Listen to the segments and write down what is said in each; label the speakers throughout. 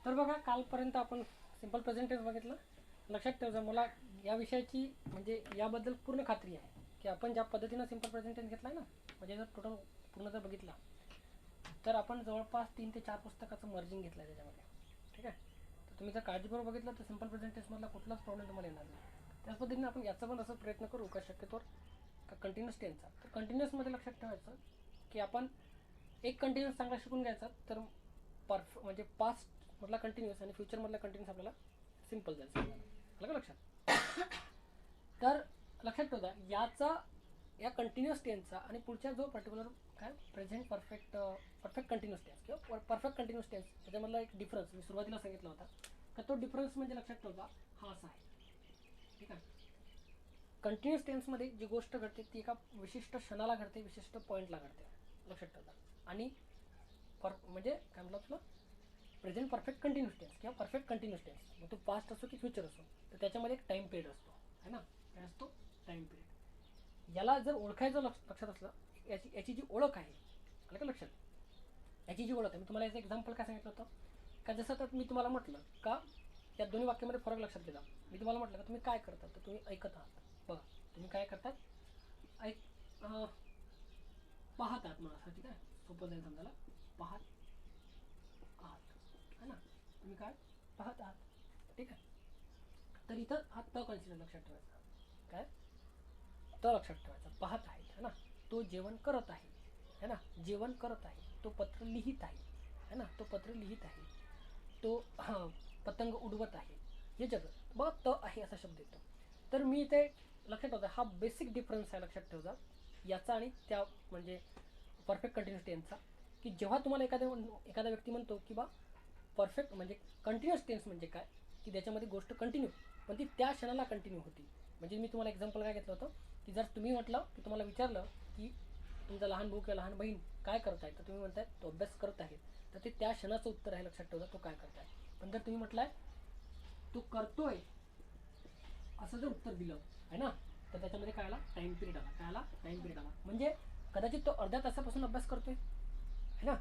Speaker 1: तर बघा, कालपर्यंत आपण सिंपल प्रेझेंट टेन्स बघितलं. लक्षात ठेवा, मला या विषयाची म्हणजे याबद्दल पूर्ण खात्री आहे की आपण ज्या पद्धतीनं सिंपल प्रेझेंट टेन्स घेतला आहे ना, म्हणजे जर टोटल पूर्ण जर बघितला तर आपण जवळपास 3 ते 4 पुस्तकाचं मर्जिंग घेतलं आहे त्याच्यामध्ये. ठीक आहे. तर तुम्ही जर काळजीपूर्वक बघितलं तर सिंपल प्रेझेंट टेन्समधला कुठलाच प्रॉब्लेम तुम्हाला येणार नाही. त्याच पद्धतीने आपण याचा पण असं प्रयत्न करू का शक्यतोवर का कंटिन्युअस टेन्सचा. तर कंटिन्युअसमध्ये लक्षात ठेवायचं की आपण एक कंटिन्युअस चांगला शिकून घ्यायचा, तर म्हणजे पास्टमधला कंटिन्युअस आणि फ्युचरमधला कंटिन्युअस आपल्याला सिम्पल जायचं. आलं का लक्षात? तर लक्षात ठेवा, या कंटिन्युअस टेन्सचा आणि पुढच्या जो पर्टिक्युलर काय प्रेझेंट परफेक्ट कंटिन्युअस टेन्स किंवा परफेक्ट कंटिन्युअस टेन्स, त्याच्यामधला एक डिफरन्स मी सुरुवातीला सांगितला होता. तर तो डिफरन्स म्हणजे लक्षात ठेवा हा असा आहे. ठीक आहे. कंटिन्युअस टेन्समध्ये जी गोष्ट घडते ती एका विशिष्ट क्षणाला घडते, विशिष्ट पॉईंटला घडते. लक्षात ठेवा. आणि म्हणजे काय म्हटलं तुला, प्रेझेंट परफेक्ट कंटिन्युअस टेन्स किंवा परफेक्ट कंटिन्युअस टेन्स, मग तो पास्ट असो की फ्युचर असो, तर त्याच्यामध्ये एक टाईम पिरियड असतो, है ना. काय असतो? Time period. याला जर ओळखायचं लक्षात असलं, याची जी ओळख आहे, आलं का लक्षात, याची जी ओळख आहे, मी तुम्हाला याचं एक्झाम्पल काय सांगितलं होतं का, जसं तर मी तुम्हाला म्हटलं का या दोन्ही वाक्यामध्ये फरक लक्षात घेता. मी तुम्हाला म्हटलं का तुम्ही काय करता, तर तुम्ही ऐकत आहात. बघा, तुम्ही काय करतात, पाहत आहात मला असं. ठीक आहे, सोपं जाईल समजायला. पाहत आहात, है ना. तुम्ही काय पाहत आहात. ठीक आहे. तर इथं हा त कन्सिडर लक्षात ठेवायचा. काय त लक्षात ठेवायचा. पाहत आहेत, है ना. तो जेवण करत आहे, है ना. जेवण करत आहे. तो पत्र लिहित आहे, है ना. तो पत्र लिहित आहे. तो पतंग उडवत आहे. हे जगत बघ त आहे असा शब्द येतो. तर मी इथे लक्षात ठेवतो, हा बेसिक डिफरन्स आहे लक्षात ठेवता याचा आणि त्या म्हणजे परफेक्ट कंटिन्युअस टेन्सचा. की जेव्हा तुम्हाला एखादा व्यक्ती म्हणतो की बा परफेक्ट म्हणजे कंटिन्युअस टेन्स म्हणजे काय, की त्याच्यामध्ये गोष्ट कंटिन्यू, पण ती त्या क्षणाला कंटिन्यू होती. म्हणजे मी तुम्हाला एक्झाम्पल काय घेतलं होतं की जर तुम्ही म्हटलं की तुम्हाला विचारलं की तुमचा लहान भाऊ किंवा लहान बहीण काय करत आहे, तर तुम्ही म्हणताय तो अभ्यास करत आहे, तर ते त्या क्षणाचं उत्तर आहे. लक्षात ठेवता, तो काय करताय. पण जर तुम्ही म्हटलंय तो करतोय असं जर उत्तर दिलं, आहे ना, तर त्याच्यामध्ये काय आला, टाईम पिरियड आला. काय आला, टाईम पिरियड आला. म्हणजे कदाचित तो अर्ध्या तासापासून अभ्यास करतोय, है ना.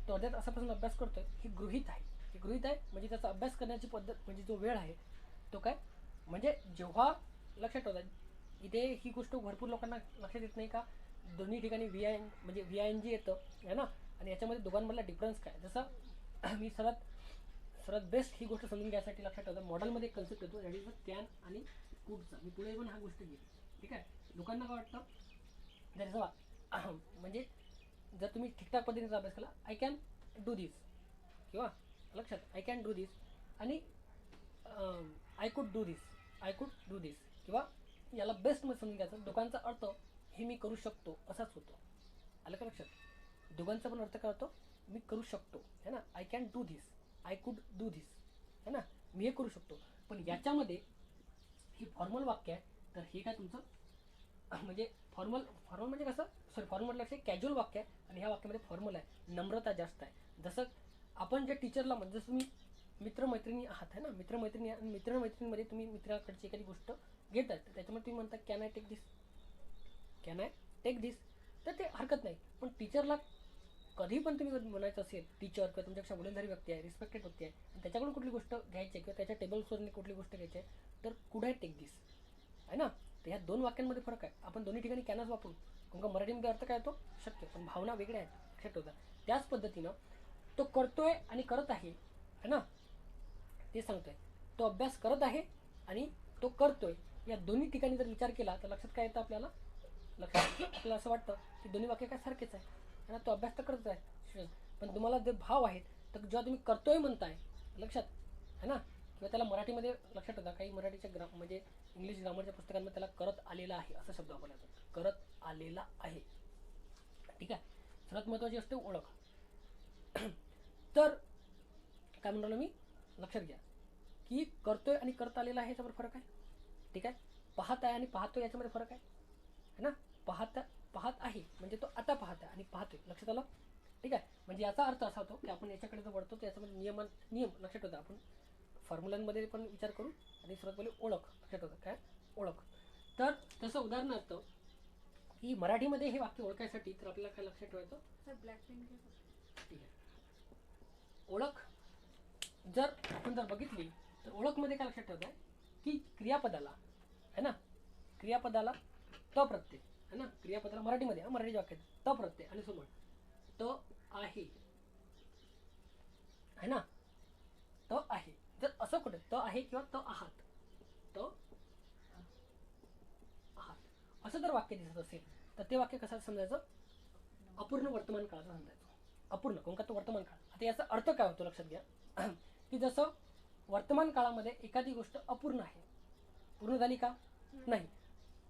Speaker 1: तो अर्ध्या तासापासून अभ्यास करतोय हे गृहीत आहे. हे गृहीत आहे म्हणजे त्याचा अभ्यास करण्याची पद्धत म्हणजे जो वेळ आहे तो काय, म्हणजे जेव्हा लक्षात ठेवता इथे ही गोष्ट भरपूर लोकांना लक्षात येत नाही का, दोन्ही ठिकाणी VING येतं, आहे ना. आणि याच्यामध्ये दोघांमधला डिफरन्स काय, जसं मी सर्वात बेस्ट ही गोष्ट समजून घ्यायसाठी लक्षात ठेवतो, मॉडेलमध्ये एक कन्सेप्ट येतो दॅट इज कॅन आणि कुडचा. मी पुढे पण हा गोष्ट घेईल. ठीक आहे. लोकांना काय वाटतं त्याचा म्हणजे जर तुम्ही ठीकठाक पद्धतीचा अभ्यास केला, आय कॅन डू दिस, किंवा लक्षात आय कॅन डू दिस आणि आय कुड डू दिस, किंवा याला बेस्टमध्ये समजून घ्यायचं, दोघांचा अर्थ हे मी करू शकतो असाच होतो. आलं का लक्षात. दोघांचा पण अर्थ काय होतो, मी करू शकतो, है ना. I can do this, I could do this, है ना. मी हे करू शकतो. पण याच्यामध्ये ही फॉर्मल वाक्य आहे, तर हे काय तुमचं म्हणजे फॉर्मल म्हणजे कसं, सॉरी फॉर्मल लक्ष कॅज्युअल वाक्य आहे, आणि ह्या वाक्यामध्ये फॉर्मल आहे, नम्रता जास्त आहे. जसं आपण जे टीचरला म्हणजे जसं तुम्ही मित्रमैत्रिणी आहात, है ना, मित्रमैत्रिणी, आणि मित्रमैत्रिणीमध्ये तुम्ही मित्राकडची एखादी गोष्ट घेतात, तर त्याच्यामध्ये तुम्ही म्हणता कॅन आय टेक दिस, तर ते हरकत नाही. पण टीचरला कधी पण तुम्ही म्हणायचं असेल, टीचर किंवा तुमच्यापेक्षा वडीलधारी व्यक्ती आहे, रिस्पेक्टेड व्यक्ती आहे, आणि त्याच्याकडून कुठली गोष्ट घ्यायची आहे किंवा त्याच्या टेबल्सवरून कुठली गोष्ट घ्यायची आहे, तर कुड आय टेक दिस, आहे ना. तर ह्या दोन वाक्यांमध्ये फरक आहे. आपण दोन्ही ठिकाणी कॅनच वापरू, कारण मराठीमध्ये अर्थ काय येतो शक्य, पण भावना वेगळ्या आहेत. लक्षात ठेवता. त्याच पद्धतीनं तो करतोय आणि करत आहे, है ना, ते सांगतोय. तो अभ्यास करत आहे आणि तो करतोय, या दोन्ही ठिकाणी जर विचार केला तर लक्षात काय येतं आपल्याला, आपल्याला असं वाटतं की दोन्ही वाक्य काय सारखेच आहे, ना. तो अभ्यास तर करत आहे, पण तुम्हाला जे भाव आहेत, तर जेव्हा तुम्ही करतोय म्हणताय, लक्षात, है ना, किंवा त्याला मराठीमध्ये लक्षात ठेवता, काही मराठीच्या म्हणजे इंग्लिश ग्रामरच्या पुस्तकांमध्ये त्याला करत आलेला आहे असा शब्द वापरला जातो. करत आलेला आहे. ठीक आहे. सर्वात महत्त्वाची असते ओळख. तर काय म्हणालो मी, लक्षात घ्या की करतोय आणि करत आलेला आहे याच्यावर फरक आहे. ठीक आहे. पाहत आहे आणि पाहतोय याच्यामध्ये फरक आहे, है ना. पाहत आहे म्हणजे तो आता पाहत आहे आणि पाहतोय, लक्षात आलं. ठीक आहे. म्हणजे याचा अर्थ असा होतो की आपण याच्याकडे जर वळतो तर याच्यामध्ये नियम लक्षात होता. आपण फॉर्म्युलांमध्ये पण विचार करू, आणि सर्वात पहिले ओळख लक्षात होतं. काय ओळख. तर तसं उदाहरणार्थ की मराठीमध्ये हे वाक्य ओळखायसाठी तर आपल्याला काय लक्षात ठेवायचं,
Speaker 2: सर ब्लॅक पेन घे.
Speaker 1: ठीक आहे. ओळख जर बघितली तर ओळखमध्ये काय लक्षात ठेवताय की क्रियापदाला है ना, क्रियापदाला त प्रत्यय है ना, क्रियापदाला मराठीमध्ये मराठी वाक्यात त प्रत्यय आणि समोर त आहे है ना, त आहे. जर असं कुठे त आहे किंवा त आहात, त आहात असं जर वाक्य दिसत असेल तर ते वाक्य कसं समजायचं, अपूर्ण वर्तमान काळाचं समजायचं. अपूर्ण कोण का तो वर्तमान काळ. आता याचा अर्थ काय होतो लक्षात घ्या की जसं वर्तमान काळामध्ये एखादी गोष्ट अपूर्ण आहे, पूर्ण झाली का नाही,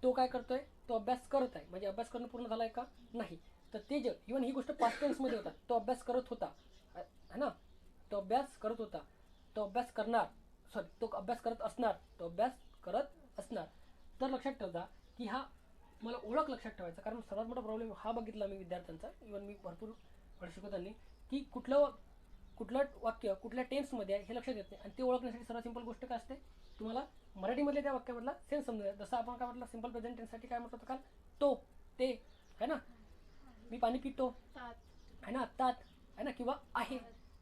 Speaker 1: तो काय करतोय, तो अभ्यास करत आहे, म्हणजे अभ्यास करणं पूर्ण झालाय का नाही. तर ते जे इव्हन ही गोष्ट पास्ट टेन्समध्ये होता, तो अभ्यास करत होता है ना, तो अभ्यास करत होता, तो अभ्यास करणार, सॉरी तो अभ्यास करत असणार, तो अभ्यास करत असणार. तर लक्षात ठेवता की हा मला ओळख लक्षात ठेवायचा. कारण सर्वात मोठा प्रॉब्लेम हा बघितला मी विद्यार्थ्यांचा, इव्हन मी भरपूर वेळ शिकवताना की कुठलं वाक्य कुठल्या टेन्समध्ये आहे हे लक्षात येत नाही. आणि ते ओळखण्यासाठी सर्वात सिंपल गोष्ट काय असते, तुम्हाला मराठीमधल्या त्या वाक्यामधला सेन्स समजूया. जसं आपण काय म्हटलं सिंपल प्रेझेंट टेन्ससाठी काय म्हटलं होतं काल, तो ते है ना, मी पाणी पितो है ना, तात है ना, किंवा आहे.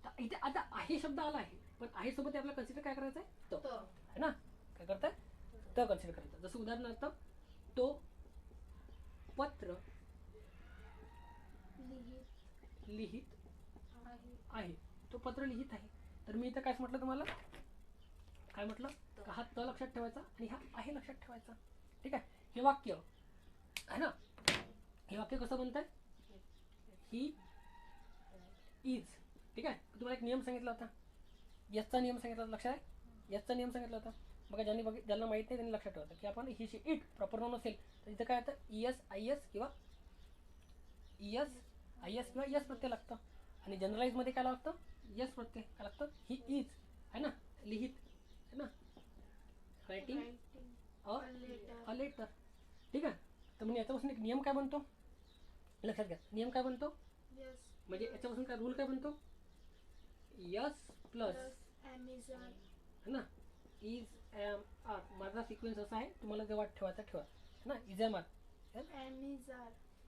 Speaker 1: तर इथे आता आहे शब्द आला आहे, पण आहे सोबत आपल्याला कन्सिडर काय करायचं आहे, तो है ना, काय करताय त कन्सिडर करायचं. जसं उदाहरणार्थ तो पत्र लिहित आहे, तो पत्र लिहित आहे. तर मी इथं काय म्हटलं तुम्हाला, काय म्हटलं, हा त लक्षात ठेवायचा आणि हा आहे लक्षात ठेवायचा. ठीक आहे. हे वाक्य है ना, हे वाक्य कसं बनतंय, ही इज. ठीक आहे. तुम्हाला एक नियम सांगितला होता, याचा नियम सांगितला होता, लक्षात आहे, याचा नियम सांगितला होता बघा. ज्यांना माहित नाही त्यांनी लक्षात ठेवायचं की आपण ही इट प्रॉपर नाउन असेल तर इथं काय होतं, ईएस आय एस किंवा यस प्रत्यय लागतं. आणि जनरलाइजमध्ये काय लागतं, यस प्रत्यय काय लागतं, ही इज है ना, लिहित है ना, रायटिंग अ लेटर. ठीक आहे. तर म्हणजे याच्यापासून एक नियम काय बनतो लक्षात घ्या, नियम काय बनतो, म्हणजे याच्यापासून काय रूल काय बनतो, यस प्लस है ना, इज एम आर. माझा सिक्वेन्स असा आहे, तुम्हाला जेव्हा ठेवायचा ठेवा है ना, इज एम आर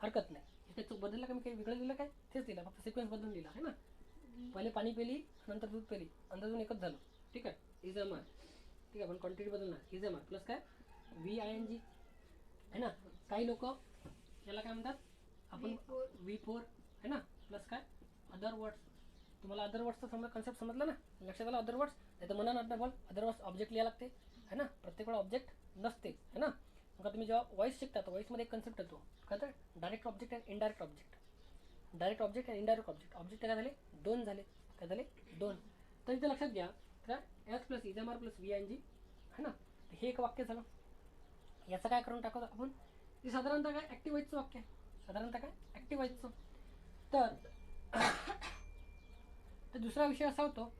Speaker 1: हरकत नाही. इथे बदलला का, मी काही वेगळं दिलं काय, तेच दिला, फक्त सिक्वेन्स बदलून दिला है ना. पहिले पाणी पेली नंतर दूध पेली, अंदाजून एकच झालं. ठीक आहे. Is am are. ठीक आहे. पण क्वांटिटी बदलणार, इज एम आर प्लस काय व्ही आय एन जी है ना. काही लोक याला काय म्हणतात आपण V4 है ना, प्लस काय अदर वर्ड्स. तुम्हाला अदर वर्ड्सचा समजा कन्सेप्ट समजला ना, लक्षात आला. अदर वर्ड्स नाही तर मना नाट बोल, अदर वर्ड्स ऑब्जेक्ट लिहायला लागते है ना, प्रत्येक वेळा ऑब्जेक्ट नसते है ना. मग तुम्ही जेव्हा वॉइस शिकता तर वॉइसमध्ये एक कन्सेप्ट येतो काय, तर direct object and indirect object. Direct object and indirect object. Object काय झाले, दोन झाले, काय झाले, दोन. तर इथे लक्षात घ्या काय, S plus is am are plus V N G है ना. हे एक वाक्य झालं. याचं काय करून टाकतो आपण, हे साधारणतः काय ॲक्टिव्ह व्हायचं वाक्य आहे, साधारणतः काय ॲक्टिव्ह व्हायचं. तर दुसरा विषय असा होतो,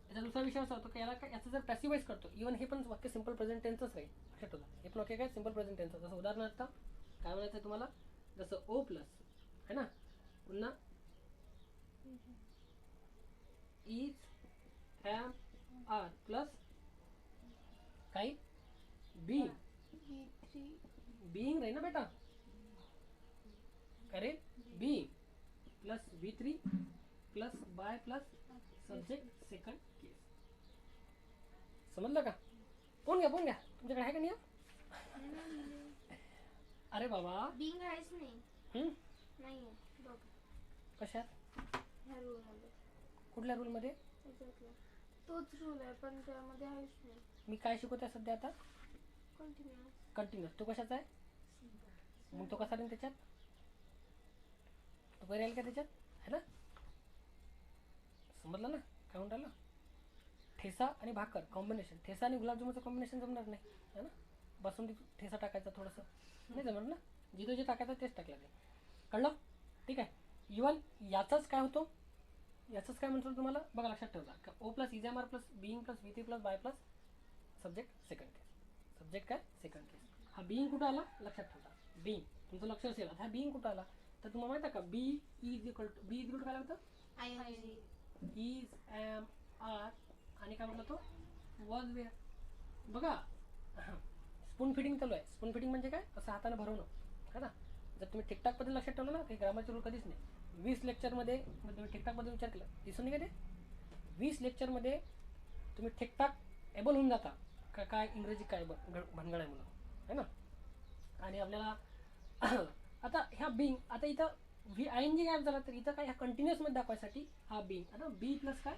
Speaker 1: याचा दुसरा विषय असा होतो की याला काय, याचं जर पॅसिवाईज करतो, इव्हन हे पण वाक्य सिंपल प्रेझेंट टेन्सच राहील लक्षात होतं. हे पण वाक्य काय सिंपल प्रेझेंट टेन्स. जसं उदाहरणार्थ काय म्हणायचं आहे तुम्हाला, जसं ओ प्लस है ना, पुन्हा इज एम आर प्लस काही बीइंग. बीइंग राहील ना बेटा, करेल being plus V3 plus by plus subject second case. समजलं का, पोहून घ्या तुमच्याकडे आहे का नियम. अरे बाबा
Speaker 2: बीइंग आहेच नाही, नाही
Speaker 1: कशात,
Speaker 2: ह्या रूल मध्ये.
Speaker 1: कुठल्या रूलमध्ये,
Speaker 2: तोच रूल आहे पण त्यामध्ये आहेच नाही.
Speaker 1: मी काय शिकवते सध्या आता, कंटिन्युअस. तो कशाचा आहे, मग तो कसा राहील त्याच्यात, तो राहील का त्याच्यात है ना. समजलं ना काय म्हणून राहिलं, ठेसा आणि भाकर कॉम्बिनेशन, ठेसा आणि गुलाबजामुनचं कॉम्बिनेशन जमणार नाही है ना. बासुंदी ठेसा टाकायचा थोडंसं नाही जमणार ना, जिथं जे टाकायचं तेच टाकलं ते, कळलं. ठीक आहे. इव्हन याचाच काय होतो, याचंच काय म्हणतो तुम्हाला बघा, लक्षात ठेवता का, O plus is am are plus being plus V3 plus by plus subject second case. Subject काय सेकंड केस. हा बीइंग कुठं आला लक्षात ठेवता, बीइंग तुमचं लक्ष असेल. हा बीइंग कुठं आला, तर तुम्हाला माहिती आहे का, बी इज इक्वल टू काय लागतं, इज एम आर आणि काय म्हटलं तो वॉज वेअर. बघा स्पून फिडिंग चालू आहे. स्पून फिडिंग म्हणजे काय, असं हाताने भरवणं है ना. जर तुम्ही ठीकठाक पद्धती लक्षात ठेवलं ना, काही ग्रामरचे रूल कधीच नाही. 20 लेक्चरमध्ये तुम्ही ठीकठाक पद्धती विचार केला, दिसून नाही का ते 20 लेक्चरमध्ये तुम्ही ठिकठाक एबल होऊन जाता का काय इंग्रजी काय भानगड आहे म्हणून, है ना. आणि आपल्याला आता ह्या बिंग, आता इथं व्ही आय एन जी काय झाला तर इथं काय ह्या कंटिन्युअसमध्ये दाखवायसाठी हा बिंग आता बी प्लस काय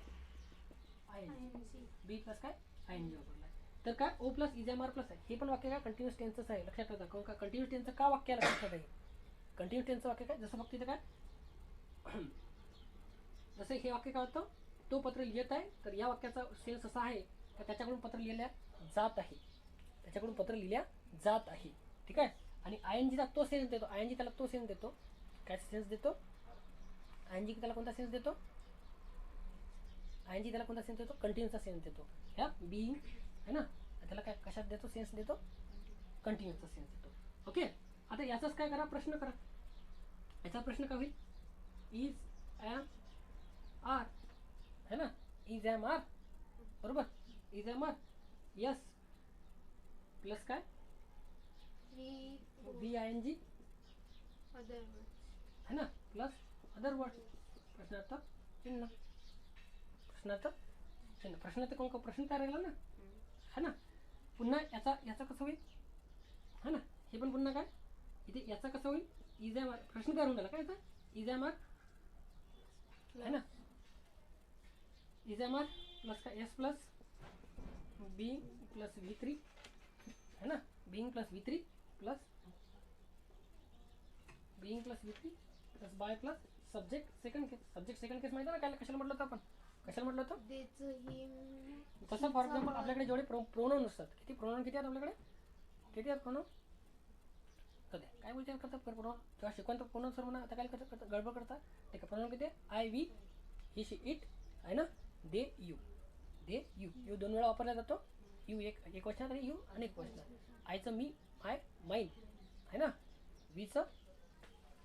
Speaker 1: I N G, B plus काय आय एन जी वापरला आहे. तर काय O plus is am are plus आहे. हे पण वाक्य काय कंटिन्युअस टेन्सच आहे, लक्षात ठेवा. काऊन का कंटिन्युअस टेन्सचं का वाक्य लक्षात आहे. कंटिन्युअस टेन्सचं वाक्य काय, जसं फक्त इथं काय जसं हे वाक्य काय होतं, तो पत्र लिहित आहे, तर या वाक्याचा सेन्स असा आहे का त्याच्याकडून पत्र लिहिल्या जात आहे, त्याच्याकडून पत्र लिहिल्या जात आहे, ठीक आहे. आणि आय एन जीचा तो सेन्स देतो, आय एन जी त्याला तो सेन्स देतो, काय सेन्स देतो, आय एन जी त्याला कोणता सेन्स देतो, आय एन जी त्याला कोणता सेन्स देतो, कंटिन्यूचा सेन्स देतो. ह्या बिईंग है ना, त्याला काय कशात देतो सेन्स देतो, कंटिन्यूचा सेन्स देतो. ओके. आता याचाच काय करा, प्रश्न करा. याचा प्रश्न काय होईल, इज एम आर है ना, इज एम आर बरोबर, is am are yes plus काय V I N G
Speaker 2: other
Speaker 1: है ना, प्लस अदर वर्ड, प्रश्नार्थ चिन्ह, प्रश्नार्थ चिन्ह, प्रश्नार्थ कोण प्रश्न तयार राहिला ना, है ना. पुन्हा याचा याचा कसं होईल, है ना, हे पण पुन्हा काय इथे याचा कसं होईल, इज एम आर प्रश्न तयार होऊन झाला काय याचा, इज एम आर है ना, इज एम आर प्लस का S plus being plus V three है ना, being plus V three plus being plus V three plus by plus subject second case. Subject second case माहिती आहे ना काय कशाला म्हटलं होतं आपण, कशाला म्हटलं होतं. तसं फॉर एक्झाम्पल आपल्याकडे जेवढे प्रोनाउन असतात, किती प्रोनाउन किती आहेत आपल्याकडे, किती आहेत प्रोनाउन, कधी काय विचार करतात प्रोनाउन जेव्हा शिकवतो प्रोनाउन सर म्हणा, आता काय करतात गडबड करतात. ठीक आहे, प्रोनाउन किती आहे, I we he she it आहे ना, they you, they you, you दोन वेळा वापरला जातो, यू एक वचनात आणि यू अनेक वचनात. आयचं मी माय माइन है ना, वीचं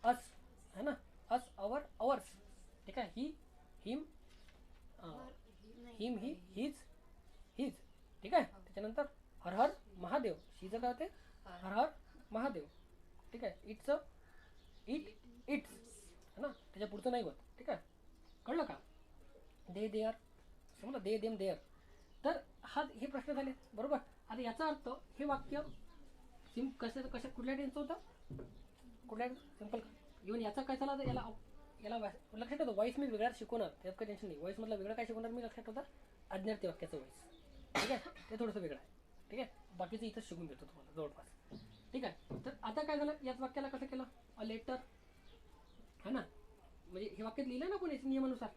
Speaker 1: अस है ना, अस अवर अवर्स, ठीक आहे, ही हिम हिम ही हिज हिज, ठीक आहे. त्याच्यानंतर हर हर महादेव, शीचं काय होते हर हर महादेव, ठीक आहे. इट्स इट इट्स है ना, त्याच्या पुढचं नाही होत, ठीक आहे, कळलं का. दे देअर समजा, दे देम देअर. तर हा हे प्रश्न झाले बरोबर. आता याचा अर्थ हे वाक्य कशा कुठल्या टेन्सचं होतं, कुठल्या सिम्पल, इव्हन याचा काय झाला तर याला याला लक्षात ठेवतो व्हॉइस मी वेगळा शिकवणार, त्यात काही टेन्शन नाही. व्हॉइस मधलं वेगळं काय शिकवणार मी, लक्षात ठेवता अज्ञार्थी वाक्याचं व्हॉइस, ठीक आहे, ते थोडंसं वेगळं आहे, ठीक आहे. बाकीचं इथं शिकून देतो तुम्हाला जवळपास, ठीक आहे. तर आता काय झालं, याच वाक्याला कसं केलं, अ लेटर है ना, म्हणजे हे वाक्यात लिहिलं ना कोणी नियमानुसार,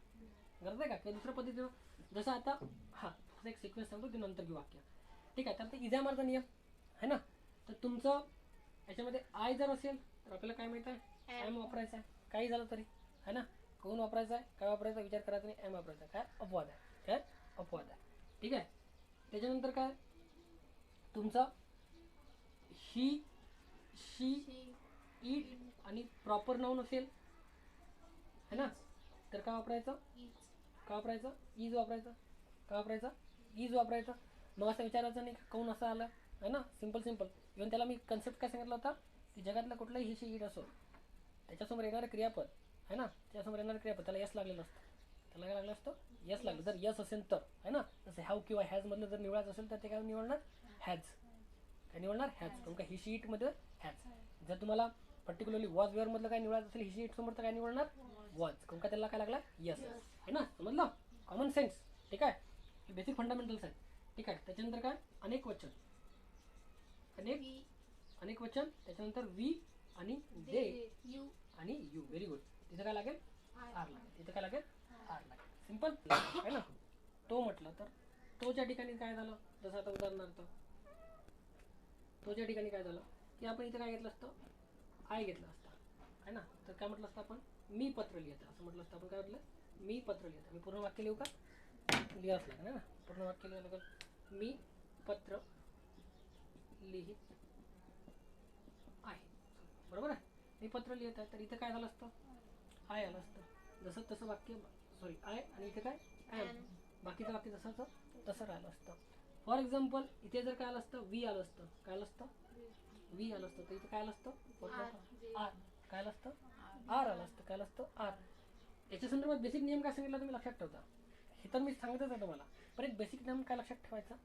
Speaker 1: गरज आहे का किंवा दुसऱ्या पद्धतीनं, जसं आता हा एक सिक्वेन्स सांगतो ते नंतर घेऊ वाक्य, ठीक आहे. तर आता इजामारचा नियम है ना, तर तुमचं याच्यामध्ये आय जर असेल तर आपल्याला काय माहित आहे, एम वापरायचा आहे, काही झालं तरी है ना. कोण वापरायचा आहे, काय वापरायचा विचार करायचा नाही, एम वापरायचा, काय अपवाद आहे, काय अपवाद आहे, ठीक आहे. त्याच्यानंतर काय तुमचा ही शी इट आणि प्रॉपर नाऊन असेल है ना, तर काय वापरायचं, काय वापरायचं, इज वापरायचं, काय वापरायचं, इज वापरायचं. मग असं विचारायचं नाही काऊन असं आलं है ना, सिम्पल सिम्पल. इव्हन त्याला मी कन्सेप्ट काय सांगितलं होता की जगातलं कुठलंही ही शी इट असो, त्याच्यासमोर येणारं क्रियापद है ना, त्याच्यासमोर येणारं क्रियापद त्याला यस लागलेलं असतं, त्याला काय लागलं असतं, यस लागलं. जर यस असेल तर है ना, जसं हॅव किंवा हॅजमधलं जर निवडायचं असेल तर ते काय निवडणार, हॅज, काय निवडणार, हॅज. कारण का ही शी इटमध्ये हॅज. जर तुम्हाला पर्टिक्युलरली वॉज वेअरमधलं काय निवडायचं असेल ही शी इट समोर तर काय निवडणार, वॉज. कारण का त्याला काय लागला, यस है ना, समजलं, कॉमन सेन्स, ठीक आहे. हे बेसिक फंडामेंटल्स आहेत, ठीक आहे. त्याच्यानंतर काय अनेक वचन, अनेक वचन, त्याच्यानंतर वी आणि दे
Speaker 2: यू
Speaker 1: आणि यू, व्हेरी गुड. तिथं काय लागेल, आर लागेल, तिथं काय लागेल, आर लागेल, सिम्पल आहे ना. तो म्हटलं तर तोच्या ठिकाणी काय झालं, जसं आता उदाहरणार्थ तोच्या ठिकाणी काय झालं की आपण इथं काय घेतलं असतं, आय घेतलं असतं है ना. तर काय म्हटलं असतं आपण, मी पत्र लिहित, असं म्हटलं असतं आपण, काय म्हटलं, मी पत्र लिहित. मी पूर्ण वाक्य लिहू का, लिहावंच लागेल ना, पूर्ण वाक्य लिहावं लागेल, मी पत्र लिहित आहे, बरोबर आहे, मी पत्र लिहित आहे. तर इथं काय झालं असतं, आय आलं असतं, जसं तसं वाक्य, सॉरी आय आणि इथे काय एम, बाकीचं वाक्य जसं तसं राहिलं असतं. फॉर एक्झाम्पल इथे जर काय आलं असतं, वी आलं असतं, काय आलं असतं, वी आलं असतं, तर इथे काय आलं असतं, आर, काय आलं असतं, आर आलं असतं, काय आलं असतं, आर. याच्या संदर्भात बेसिक नियम काय सांगितला तुम्ही लक्षात ठेवता, हे तर मी सांगतच आहे तुम्हाला. पण एक बेसिक नियम काय लक्षात ठेवायचा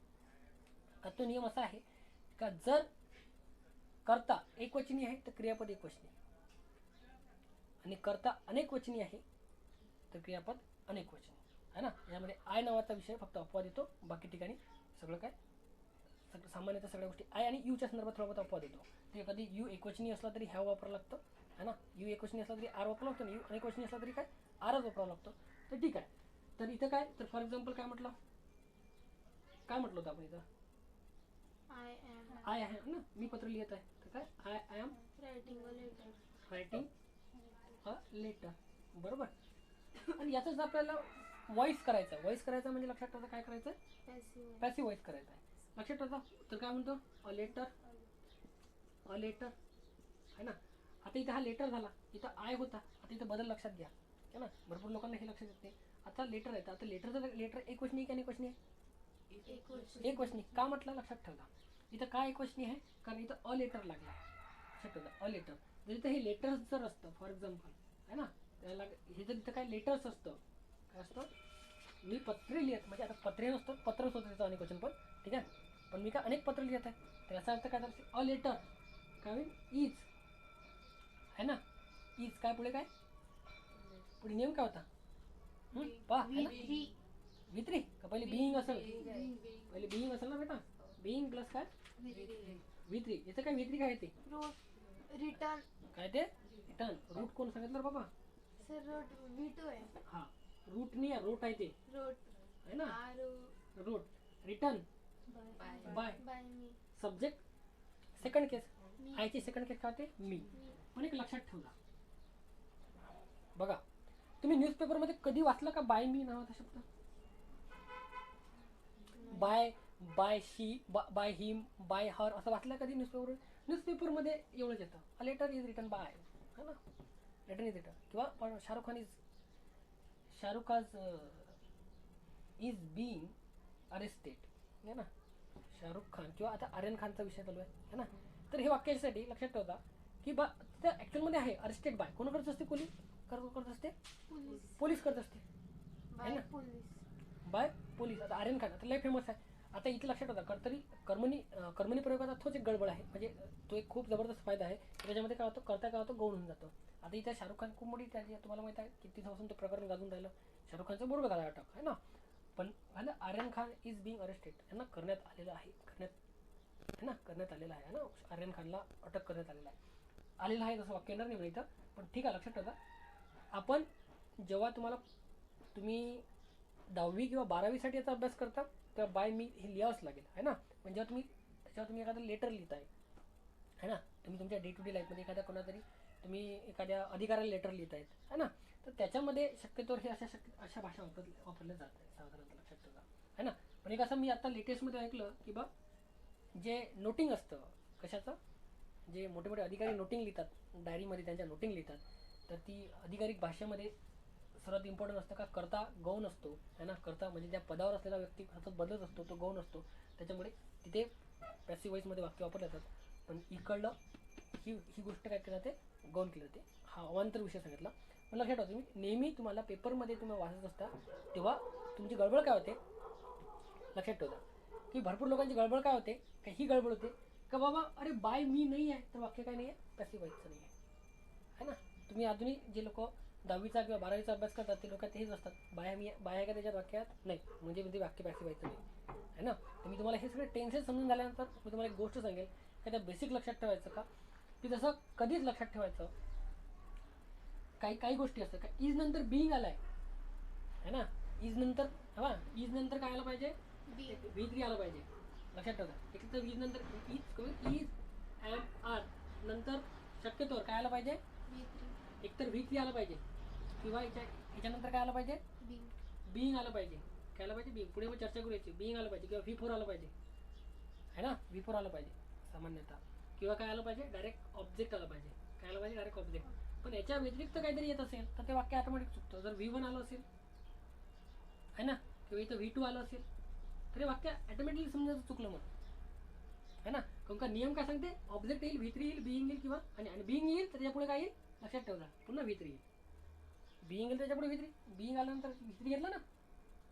Speaker 1: का, तो नियम असा आहे का जर कर्ता एकवचनी आहे तर क्रियापद एकवचनी, आणि कर्ता अनेकवचनी आहे तर क्रियापद अनेकवचनी आहे ना. यामध्ये आय नावाचा विषय फक्त अपवाद येतो, बाकी ठिकाणी सगळं काय सामान्यतः सगळ्या गोष्टी आय आणि यूच्या संदर्भात थोडा बहुत अपवाद येतो. ते कधी यू एकवचनी असला तरी हॅव वापरावं लागतं है ना, यू एकवचनी असला तरी आर वापरावं लागतं, यू अनेकवचनी असला तरी काय आरच वापरावं लागतं. तर ठीक आहे. तर इथं काय, तर फॉर एक्झाम्पल काय म्हटलं होतं आपण इथं, आय आहे ना, मी पत्र लिहित आहे, तर काय I am writing a letter, बरोबर. आणि याचंच आपल्याला व्हॉइस करायचं. व्हॉइस करायचं म्हणजे लक्षात ठेवायचं काय करायचं, पॅसिव्ह व्हॉइस करायचं आहे. लक्षात ठेवायचं. तर काय म्हणतो, अ लेटर है ना. आता इथं हा लेटर झाला, इथं आय होता, आता इथं बदल लक्षात घ्या है ना. भरपूर लोकांना हे लक्षात येत नाही. आता लेटर आहे, आता लेटर एक वचनी की अनेक वचनी आहे, एक वचनी. का म्हटलं लक्षात ठेवला, इथं काय एक वचनी आहे कारण इथं अ लेटर लागला. लक्षात ठेवलं, अ लेटर. जर इथं हे लेटर्स जर असतं फॉर एक्झाम्पल है ना, त्याला हे जर इथं काय लेटर्स असतं, काय असतं, मी पत्रे लिहित, म्हणजे आता पत्रे नसतं, पत्रच होतं त्याचं अनेक वचन, पण ठीक आहे. पण मी काय अनेक पत्र लिहित आहे, तर याचा अर्थ काय झालं, अ लेटर काय होईल, इज है ना. इज काय पुढे काय, पुढे नियम काय होता पहा, वित्री का पहिले बिईंग असेल, पहिले बिईंग असेल ना बेटा, बिईंग प्लस काय वित्री. याचं काय वित्री काय येते,
Speaker 2: रिटर्न
Speaker 1: काय ते रिटर्न. रूट कोण सांगितलं रे बाबा,
Speaker 2: सर रोट V2 आहे.
Speaker 1: हा रूट नाही आहे, रोट आहे ते
Speaker 2: रोट
Speaker 1: है ना, रोट. Return by
Speaker 2: me
Speaker 1: subject second केस, आयची सेकंड केस काय होते मी. पण एक लक्षात ठेवला बघा, तुम्ही न्यूजपेपरमध्ये कधी वाचला का बाय मी नावाचा शब्द, by she, by him, by her असं वाचलं कधी न्यूजपेपरमध्ये एवढंच येतं, a letter is written by है ना, लेटर इज रिटन. किंवा शाहरुख इज बीइंग अरेस्टेड है ना, शाहरुख खान किंवा आता आर्यन खानचा विषय चालू आहे है ना. तर हे वाक्यासाठी लक्षात ठेवता की बा तिथं ॲक्च्युअलमध्ये आहे अरेस्टेड बाय, कोण करत असते, करत असते, पोलीस करत असते है ना, बाय पोलीस. आता आर्यन खान आता लय फेमस आहे. आता इथे लक्षात होता तरी कर्मणी प्रयोगाचा तोच एक गडबड आहे, म्हणजे तो एक खूप जबरदस्त फायदा आहे. त्याच्यामध्ये काय होतं, करता काय होतं, गौण होऊन जातो. आता इथे शाहरुख खान खूप मोठी त्याची तुम्हाला माहिती आहे किती दिवसापासून ते प्रकरण गाजून राहिलं, शाहरुख खानचं बोर्ड झाला अटक है ना. पण Aryan Khan is being arrested यांना करण्यात आलेलं आहे, करण्यात आलेलं आहे ना, आर्यन खानला अटक करण्यात आलेलं आहे जसं वाक्य येणार नाही म्हणा इथं, पण ठीक आहे. लक्षात ठेवा, आपण जेव्हा तुम्ही 10वी किंवा 12वीसाठी याचा अभ्यास करता तेव्हा बाय मी हे लिहावंच लागेल है ना. पण जेव्हा तुम्ही एखादं लेटर लिहिताय है ना, तुम्ही तुमच्या डे टू डे लाईफमध्ये तुम्ही एखाद्या अधिकाऱ्याला लेटर लिहितायत है ना, तर त्याच्यामध्ये शक्यतोवर हे अशा भाषा वापरल्या जात आहे साधारणतः, लक्षात ठेवा है ना. पण एक असं मी आता लेटेस्टमध्ये ऐकलं की बा जे नोटिंग असतं कशाचं, जे मोठे मोठे अधिकारी नोटिंग लिहितात डायरीमध्ये, त्यांच्या नोटिंग लिहितात, तर ती अधिकारिक भाषेमध्ये सर्वात इम्पॉर्टंट असतं का, करता गौण असतो है ना. करता म्हणजे ज्या पदावर असलेला व्यक्ती सतत बदलत असतो तो गौण असतो, त्याच्यामुळे तिथे पॅसिव्ह व्हॉइसमध्ये वाक्य वापरले जातात. पण इकडलं ही गोष्ट काय केली जाते, गौण केली जाते. हा अवांतर विषय सांगितला. पण लक्षात ठेवा, तुम्ही नेहमी तुम्हाला पेपरमध्ये तुम्ही वाचत असता तेव्हा तुमची गडबड काय होते, लक्षात ठेवा की भरपूर लोकांची गडबड काय होते, का ही गडबड होते का बाबा अरे बाय मी नाही आहे तर वाक्य काय नाही आहे, पॅसिव्ह व्हॉइसचं नाही आहे ना. तुम्ही अजूनही जे लोक 10वीचा किंवा 12वीचा अभ्यास करतात ते लोक तेच असतात, बाय आहे का त्याच्यात वाक्यात नाही, म्हणजे वाक्य पॅसिव्ह व्हायचं नाही है ना. तर मी तुम्हाला हे सगळे टेन्सेस समजून झाल्यानंतर मी तुम्हाला एक गोष्ट सांगेल का, त्या बेसिक लक्षात ठेवायचं का, की जसं कधीच लक्षात ठेवायचं काही गोष्टी असतात का, इज नंतर बिईंग आलाय है ना, इज नंतर काय आलं पाहिजे, V3 आलं पाहिजे. लक्षात ठेवा, एक तर इज नंतर इज एम आर नंतर शक्यतोवर काय आलं पाहिजे, एकतर V3 आलं पाहिजे किंवा याच्यानंतर काय आलं पाहिजे, बिईंग आलं पाहिजे. काय आलं पाहिजे, बिईंग. पुढे मग चर्चा करूयाची, बिईंग आलं पाहिजे किंवा V4 आलं पाहिजे है ना, V4 आलं पाहिजे सामान्यतः. किंवा काय आलं पाहिजे, डायरेक्ट ऑब्जेक्ट आलं पाहिजे. काय आलं पाहिजे, डायरेक्ट ऑब्जेक्ट. पण याच्या व्यतिरिक्त काहीतरी येत असेल तर ते वाक्य ऑटोमॅटिक चुकतं. जर V1 आलं असेल है ना, किंवा इथं V2 आलं असेल तर हे वाक्य ऑटोमॅटिकली समजायचं चुकलं मग है ना. कारण का नियम काय सांगते, ऑब्जेक्ट येईल, V3 येईल, बिईंग येईल किंवा आणि बिईंग येईल तर त्याच्यापुढे काय येईल, लक्षात ठेवा पुन्हा V3 येईल. बिईंग येईल त्याच्यापुढे V3, बिईंग आल्यानंतर V3 घेतलं ना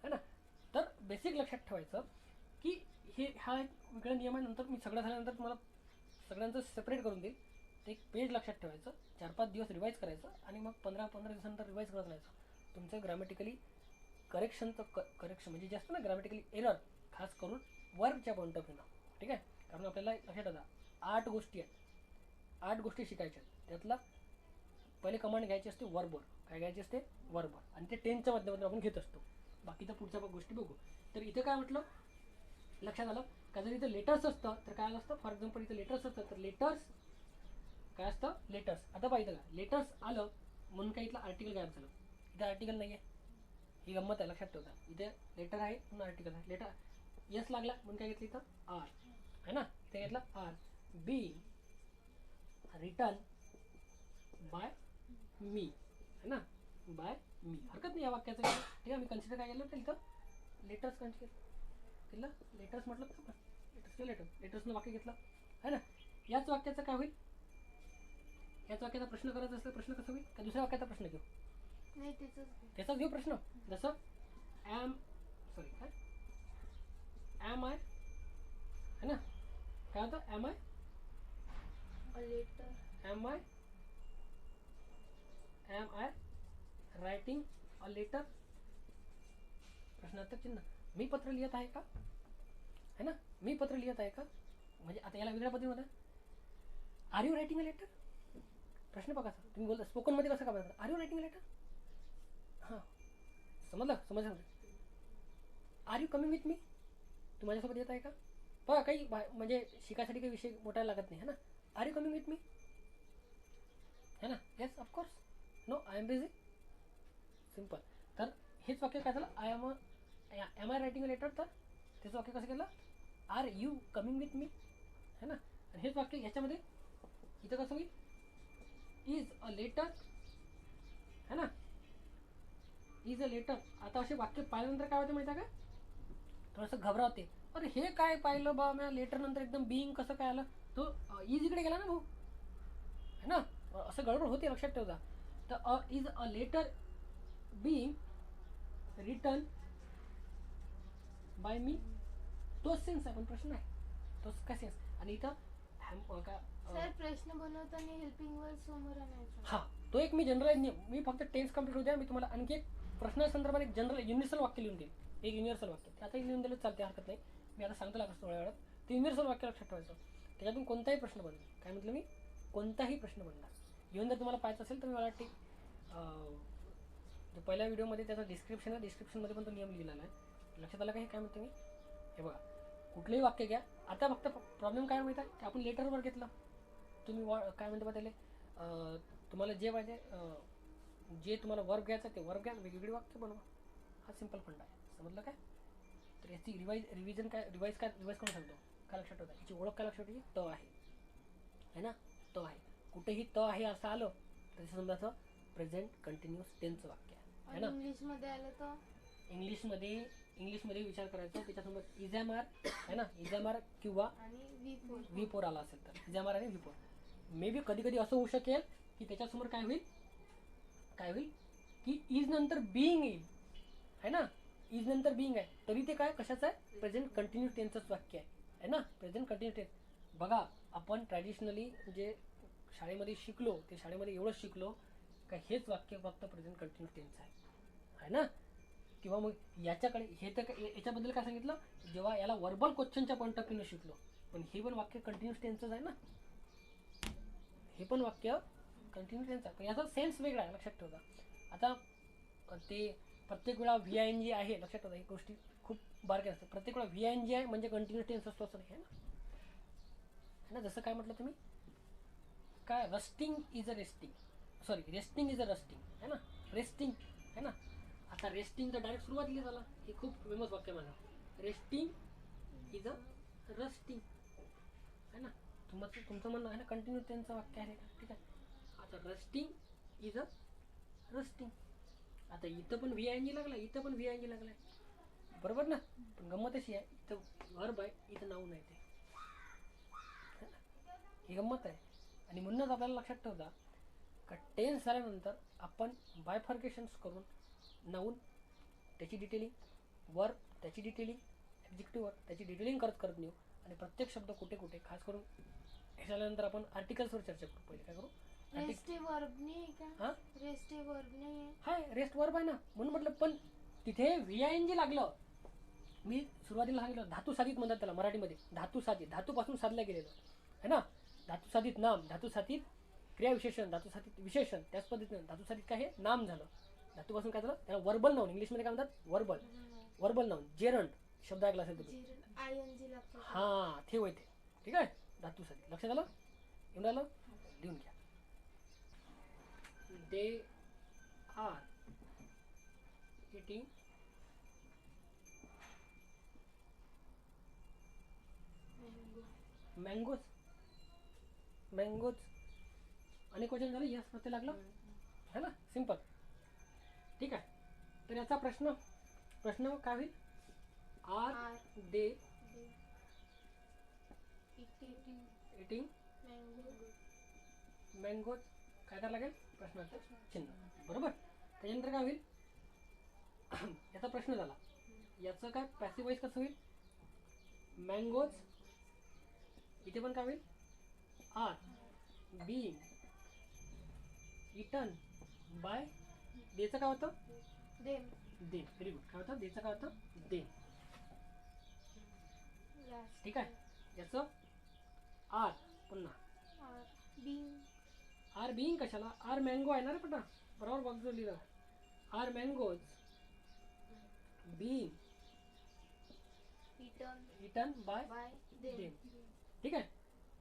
Speaker 1: है ना. तर बेसिक लक्षात ठेवायचं की हा एक वेगळा नियम आहे. नंतर मी सगळं झाल्यानंतर तुम्हाला सगळ्यांचं सेपरेट करून देईल. ते एक पेज लक्षात ठेवायचं, 4-5 दिवस रिवाईज करायचं आणि मग 15-15 दिवसानंतर रिवाईज करत राहायचं. तुमचं ग्रॅमॅटिकली करेक्शनचं करेक्शन म्हणजे जे असतं ना ग्रॅमॅटिकली एरर, खास करून वर्बच्या पॉईंट ऑफ व्ह्यूनं. ठीक आहे. कारण आपल्याला लक्षात येतं 8 गोष्टी आहेत, 8 गोष्टी शिकायच्या आहेत. त्यातला पहिले कमांड घ्यायची असते वर्बवर. काय घ्यायची असते? वर्बवर. आणि ते टेन्सच्या माध्यमातून आपण घेत असतो. बाकीच्या पुढच्या गोष्टी बघू. तर इथे काय म्हटलं लक्षात आलं का? जर इथं लेटर्स असतं तर काय आलं असतं? फॉर एक्झाम्पल इथं लेटर्स असतं तर लेटर्स काय असतं? लेटर्स. आता पाहिजे का लेटर्स आलं म्हणून काय इथलं आर्टिकल गायब झालं. इथं आर्टिकल नाही आहे. ही गंमत आहे, लक्षात ठेवता. इथे लेटर आहे म्हणून आर्टिकल आहे. लेटर यस लागला म्हणून काय घेतलं इथं? आर आहे ना. इथे घेतलं आर. बी रिटर्न बाय मी है ना. बाय मी हरकत नाही या वाक्याचं. ठीक आहे. मी कन्सिडर काय केलं तर इथं लेटर्स कन्सिडर केलं. लेटर्स म्हटलं तर लेटर्सचं लेटर्सनं वाक्य घेतलं है ना. याच वाक्याचं काय होईल? याच वाक्याचा प्रश्न करायचा असला प्रश्न कसा होईल? का दुसऱ्या वाक्याचा प्रश्न घेऊ?
Speaker 2: नाही
Speaker 1: त्याचाच घेऊ प्रश्न. जसं काय ॲम आय है ना. काय होतं? Am I writing a letter प्रश्नार्थक चिन्ह. मी पत्र लिहित आहे का है ना. मी पत्र लिहित आहे का म्हणजे आता याला वेगळ्या पद्धतीमध्ये are you writing a letter प्रश्न बघा. तुम्ही बोलता स्पोकनमध्ये कसं का बघा are you writing a letter. हां समजलं. Are you coming with me. तू माझ्यासोबत येत आहे का. बघा काही म्हणजे शिकायसाठी काही विषय मोठायला लागत नाही है ना. Are you coming with me है ना. Yes of course. No I am busy. Simple. तर हेच वाक्य काय झालं? Am I writing a letter. तर त्याचं वाक्य कसं केलं? Are you coming with me है ना. आणि हेच वाक्य याच्यामध्ये इथं कसं होईल? इज अ लेटर है ना. Is a letter. आता असे वाक्य पाहिल्यानंतर काय होते माहिती आहे का? थोडंसं घबरावते. अरे हे काय पाहिलं बा मी लेटर नंतर एकदम बिईंग कसं काय आलं? तो इज इकडे गेला ना भाऊ है ना. असं गडबड होते, लक्षात ठेवता. तर is a letter being return by me. तोच सेन्स आहे पण प्रश्न आहे तोच काय सेन्स. आणि इथं
Speaker 2: सर प्रश्न बनवताना हेल्पिंग वर्ड समोर आणायचा.
Speaker 1: हां तो एक मी जनरल मी फक्त टेन्स कम्प्लीट होऊ द्या. मी तुम्हाला आणखी एक प्रश्नासंदर्भात एक जनरल युनिव्हर्सल वाक्य लिहून देईल. एक युनिव्हर्सल वाक्य ते आता लिहून दिलं चालते, हरकत नाही. मी आता सांगतो लागत थोड्या वेळात. ते युनिव्हर्सल वाक्य लक्षात ठेवायचं. त्याच्यातून कोणताही प्रश्न बनणार. काय म्हटलं मी? कोणताही प्रश्न बनणार. इव्हन जर तुम्हाला पाहायचं असेल तर मी मला वाटते जो पहिल्या व्हिडिओमध्ये त्याचा डिस्क्रिप्शनमध्ये पण तो नियम लिहिलेला आहे. लक्षात आलं का? हे काय म्हणतो मी? हे बघा कुठलंही वाक्य घ्या. आता फक्त प्रॉब्लेम काय माहीत आहे की आपण लेटरवर घेतलं. तुम्ही काय म्हणतो बा त्याला तुम्हाला जे पाहिजे जे तुम्हाला वर्ब घ्यायचं ते वर्ब घ्या, वेगवेगळी वाक्य बनवा. हा सिम्पल फंड आहे. समजलं काय? तर याची रिवाईज करून सांगतो. काय लक्षात ठेवता? याची ओळख काय लक्षात ठेवायची? त आहे ना. त आहे. कुठेही त आहे असं आलं तर समजायचं प्रेझेंट कंटिन्युअस टेन्सचं वाक्य आहे ना.
Speaker 2: इंग्लिशमध्ये आलं तर
Speaker 1: इंग्लिशमध्ये विचार करायचा. त्याच्यासमोर इज एम आर है ना. इज एम आर किंवा व्ही फोर आला असेल तर इज एम आर आणि व्ही फोर. मे बी कधी कधी असं होऊ शकेल की त्याच्यासमोर काय होईल की इज नंतर बिईंग येईल है ना. इज नंतर बिईंग आहे तरी ते काय कशाचं आहे? प्रेझेंट कंटिन्युअस टेन्सचंच वाक्य आहे ना. Present continuous tense. बघा आपण ट्रॅडिशनली जे शाळेमध्ये शिकलो ते शाळेमध्ये एवढंच शिकलो का हेच वाक्य फक्त प्रेझेंट कंटिन्युअस टेन्स आहे ना. किंवा मग याच्याकडे हे तर याच्याबद्दल काय सांगितलं जेव्हा याला वर्बल क्वेश्चनच्या पॉईंट ऑफ व्ह्यूने शिकलो. पण हे पण वाक्य कंटिन्युअस टेन्सच आहे ना. हे पण वाक्य कंटिन्युअस टेन्स आहे पण याचा सेन्स वेगळा आहे, लक्षात ठेवता. आता ते प्रत्येक वेळा VING आहे, लक्षात ठेवता. ही गोष्टी खूप बारक्या असतात. प्रत्येक वेळा VING आहे म्हणजे कंटिन्युअस टेन्स असतो असं नाही है ना. जसं काय म्हटलं तुम्ही काय रेस्टिंग इज अ रस्टिंग है ना. रेस्टिंग है ना. आता रेस्टिंग तर डायरेक्ट सुरुवातीला झाला. हे खूप फेमस वाक्य माझा. रेस्टिंग इज अ रस्टिंग है ना. तुमचं म्हणणं आहे ना कंटिन्युअस टेन्सचं वाक्य आहे. ठीक आहे. आता रस्टिंग इज अ रस्टिंग. आता इथं पण VING लागला, इथं पण VING लागलाय, बरोबर ना. पण गंमत अशी आहे इथं वर्ब आहे इथं नाऊन आहे ते. ही गंमत आहे. आणि म्हणूनच आपल्याला लक्षात ठेवता का टेन्स झाल्यानंतर आपण बायफर्केशन्स करून नाऊन त्याची डिटेलिंग वर्ब त्याची डिटेलिंग, ॲडजेक्टिव्ह वर्ब त्याची डिटेलिंग करत करत नेऊ आणि प्रत्येक शब्द कुठे कुठे खास करून ह्याच्यानंतर आपण आर्टिकल्सवर चर्चा करू. पहिले काय करू,
Speaker 2: रेस्टिव्ह वर्ब नाही आहे का?
Speaker 1: हां
Speaker 2: रेस्टिव्ह वर्ब नाही आहे.
Speaker 1: हाय रेस्ट वर्ब आहे ना, म्हणून म्हटलं. पण तिथे VING लागलं. मी सुरुवातीला सांगितलं धातू साधित म्हणतात त्याला मराठीमध्ये. धातू साधित, धातूपासून साधलं गेलेलं है ना. धातू साधित नाम, धातू साधित क्रियाविशेषण, धातू साधित विशेषण. त्याच पद्धतीनं धातू साधित काय हे नाम झालं. धातूपासून काय झालं त्याला वर्बल नाऊन, इंग्लिशमध्ये काय म्हणतात वर्बल. Verbal noun. जेरंट शब्द ऐकला असेल तुम्ही.
Speaker 2: ING लागतो.
Speaker 1: हां ते होय ते. ठीक आहे, धातू साधित. लक्षात आलं, येऊन राहिलं, लिहून घ्या. They are eating mangoes. Mangoes अनेक वचन झालं, यस प्रत्यय लागलं है ना, सिंपल. ठीक आहे, तर याचा प्रश्न काय होईल, आर दे इटिंग मँगोज. काय करायला लागेल, प्रश्नाचं चिन्ह. बरोबर. त्याच्यानंतर काय होईल, याचा प्रश्न झाला, याचं काय पॅसिवाईज कसं होईल, मँगोज. इथे पण काय होईल, आर बीइंग इटन बाय. देचं काय होतं,
Speaker 2: देम.
Speaker 1: दे. Very good. काय होतं, देचं काय होतं, दे. ठीक आहे, याचं आर पुन्हा आर बीइंग कशाला, आर मँगो आहे ना रे पटा, बरोबर बघतो लिहिलं. Are mangoes being eaten by them. ठीक आहे,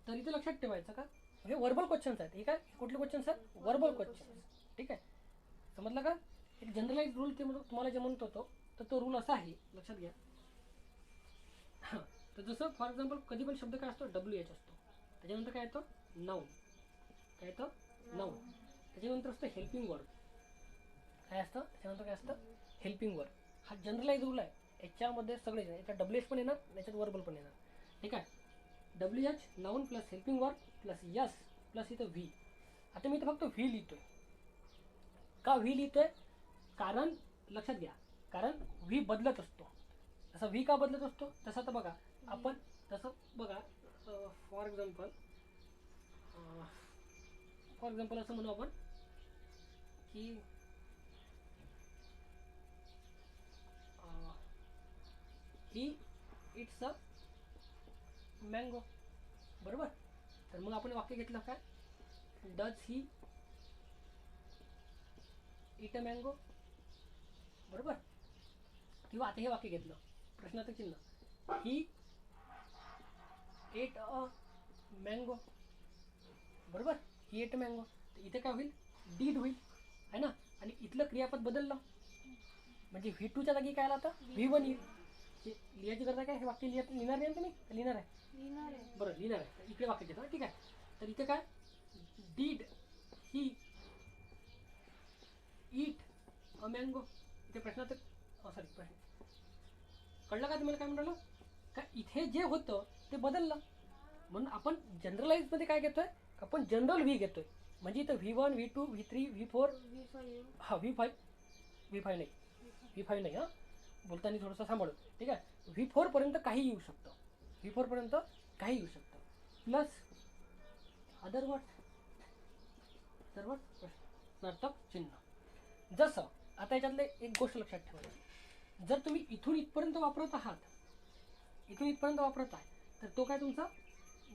Speaker 1: तर इथे लक्षात ठेवायचं का, हे वर्बल क्वेश्चन्स आहेत. हे काय कुठले क्वेश्चन्स आहेत, वर्बल क्वेश्चन्स. ठीक आहे, समजलं का. एक जनरलाइज रूल ते तुम्हाला जे म्हणत होतो, तर तो रूल असा आहे, लक्षात घ्या. तर जसं फॉर एक्झाम्पल कधी पण शब्द काय असतो, WH असतो. त्याच्यानंतर काय येतं, नाऊन. काय येतं, नाऊन. त्याच्यानंतर असतं हेल्पिंग वर्ब. काय असतं त्याच्यानंतर, काय असतं हेल्पिंग वर्ब. हा जनरलाइज रूल आहे. याच्यामध्ये सगळे, याच्यात WH पण येणार, याच्यात वर्बल पण येणार. ठीक आहे, WH noun plus helping verb plus yes plus इथं व्ही. आता मी इथं फक्त व्ही लिहितोय. का व्ही लिहितोय, कारण लक्षात घ्या, कारण व्ही बदलत असतो. तसा व्ही का बदलत असतो, तसं तर बघा आपण, तसं बघा फॉर एक्झाम्पल असं म्हणू आपण की ही इट्स अ मँगो. बरोबर. तर मग आपण वाक्य घेतलं काय, does he it a mango. बरोबर. किंवा आता हे वाक्य घेतलं, प्रश्नाचं चिन्ह, ही एट अ मँगो. बरोबर, ही एट अ मँगो. तर इथे काय होईल, डीड होईल है ना. आणि इथलं क्रियापद बदललं म्हणजे V2च्या जागी काय आला, आता V1 येईल. लिहायची गरज आहे काय, हे वाक्य लिहिणार नाही तुम्ही, लिहिणार आहे, बरं लिहिणार आहे. तर इकडे वाक्य घेतो. ठीक आहे, तर इथे काय, did he eat a mango. इथे प्रश्नाचं सॉरी प्रश्न कळलं का तुम्हाला, काय म्हणलं का, इथे जे होतं ते बदललं. म्हणून आपण जनरलाइजमध्ये काय घेतोय, आपण जनरल व्ही घेतोय. म्हणजे इथं V1 V2 V3 V4 हा V5 नाही, V5 नाही. हां, बोलताना थोडंसं सांभाळू. ठीक आहे, V4 पर्यंत काही येऊ शकतं, V4 पर्यंत काही येऊ शकतं. प्लस अदर वर्ड प्रश्नार्थक चिन्ह. जसं आता याच्यातले एक गोष्ट लक्षात ठेवायची, जर तुम्ही इथून इथपर्यंत वापरत आहात, इथून इथपर्यंत वापरत आहे, तर तो काय तुमचा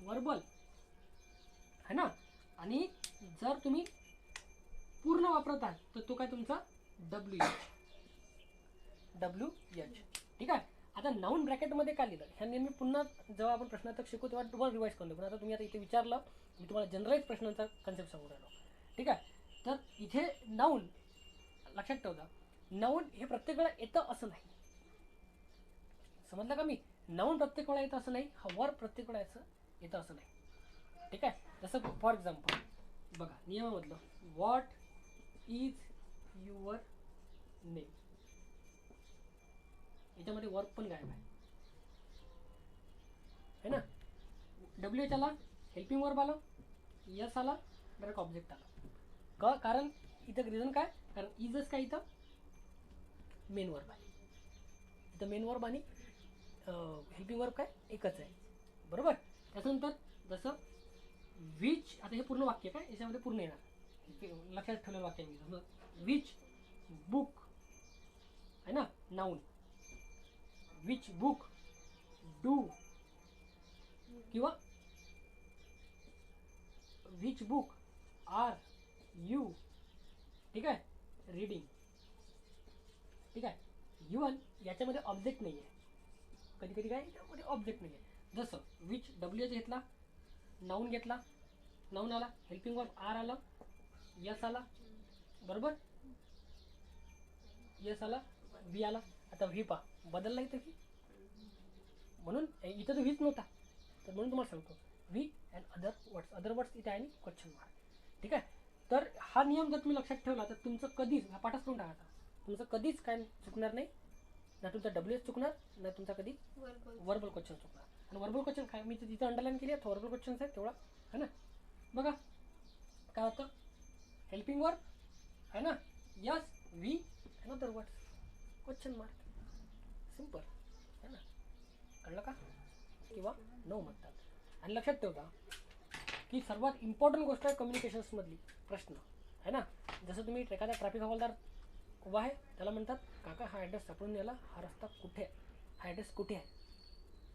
Speaker 1: वर्बल है ना. आणि जर तुम्ही पूर्ण वापरत आहात, तर तो काय तुमचा WH. ठीक आहे. आता नाऊन ब्रॅकेटमध्ये काय लिहिलं, ह्याने मी पुन्हा जेव्हा आपण प्रश्नार्थक शिकू तेव्हा तुम्हाला रिवाईज करून देऊ. पण आता तुम्ही आता इथे विचारलं, मी तुम्हाला जनरलाइज प्रश्नांचा कन्सेप्ट सांगून राहिलो. ठीक आहे, तर इथे नाऊन लक्षात ठेवता, नाऊन हे प्रत्येक वेळा येतं असं नाही. समजलं का, मी नाऊन प्रत्येक वेळा येतं असं नाही, हा वर्ब प्रत्येक वेळा येतं असं नाही. ठीक आहे, जसं फॉर एक्झाम्पल बघा नियमामधलं, व्हॉट इज युअर नेम. याच्यामध्ये वर्ब पण गायब आहे ना. WH आला, हेल्पिंग वर्ब आला, यस आला, डायरेक्ट ऑब्जेक्ट आला. का, कारण इथं रिझन काय, कारण इजच काय इथं मेन वर्ब आहे. तिथं मेन वर्ब आणि हेल्पिंग वर्ब काय एकच आहे, बरोबर. त्याच्यानंतर जसं विच, आता हे पूर्ण वाक्य काय याच्यामध्ये पूर्ण येणार, लक्षात ठेवलेलं वाक्य मी, जसं विच बुक आहे ना, नाऊन. विच बुक डू किंवा विच बुक आर यू, ठीक आहे, रीडिंग, ठीक आहे. इवन याच्यामध्ये ऑब्जेक्ट नाही आहे, कधी कधी काय याच्यामध्ये ऑब्जेक्ट नाही आहे. जसं विच डब्ल्यू एच घेतला, नाऊन घेतला, नाऊन आला, हेल्पिंग वर्ब आर आलं, यस आला, बरोबर, यस आला, व्ही आला. आता व्ही पा बदलला इथं व्ही, म्हणून इथं तर व्हीच नव्हता, तर म्हणून तुम्हाला सांगतो व्ही अँड अदर वर्ड्स इथे आहे आणि क्वेश्चन मार्क, ठीक आहे. तर हा नियम जर तुम्ही लक्षात ठेवला तर तुमचं कधीच, हा पाठच करून टाकायचा, तुमचं कधीच काय चुकणार नाही, ना तुमचा डब्ल्यू एस चुकणार, ना तुमचा कधी वर्बल क्वेश्चन चुकणार. आणि वर्बल क्वेश्चन काय मी तिथं अंडरलाईन केली आहे, वर्बल क्वेश्चन आहे तेवढा है ना. बघा काय होतं, हेल्पिंग वर्ब है ना, yes we and other words question mark, simple है ना, कळलं का, किंवा नो म्हणतात. आणि लक्षात ठेवता की सर्वात इम्पॉर्टंट गोष्ट आहे कम्युनिकेशन्समधली प्रश्न आहे ना. जसं तुम्ही एखादा ट्रॅफिक हवालदार उभा आहे, त्याला म्हणतात काका हा ॲड्रेस सापडून याला, हा रस्ता कुठे आहे, हा ॲड्रेस कुठे आहे,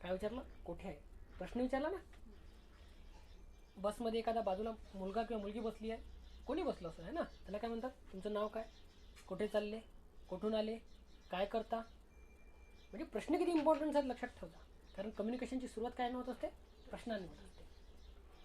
Speaker 1: काय विचारलं, कुठे आहे, प्रश्न विचारला ना. बसमध्ये एखादा बाजूला मुलगा किंवा मुलगी बसली आहे, कोणी बसलं असं आहे ना, त्याला काय म्हणतात, तुमचं नाव काय, कुठे चालले, कुठून आले, काय करता. म्हणजे प्रश्न किती इम्पॉर्टंट आहेत लक्षात ठेवता, कारण कम्युनिकेशनची सुरुवात काय होत असते, प्रश्नांनी होत असते.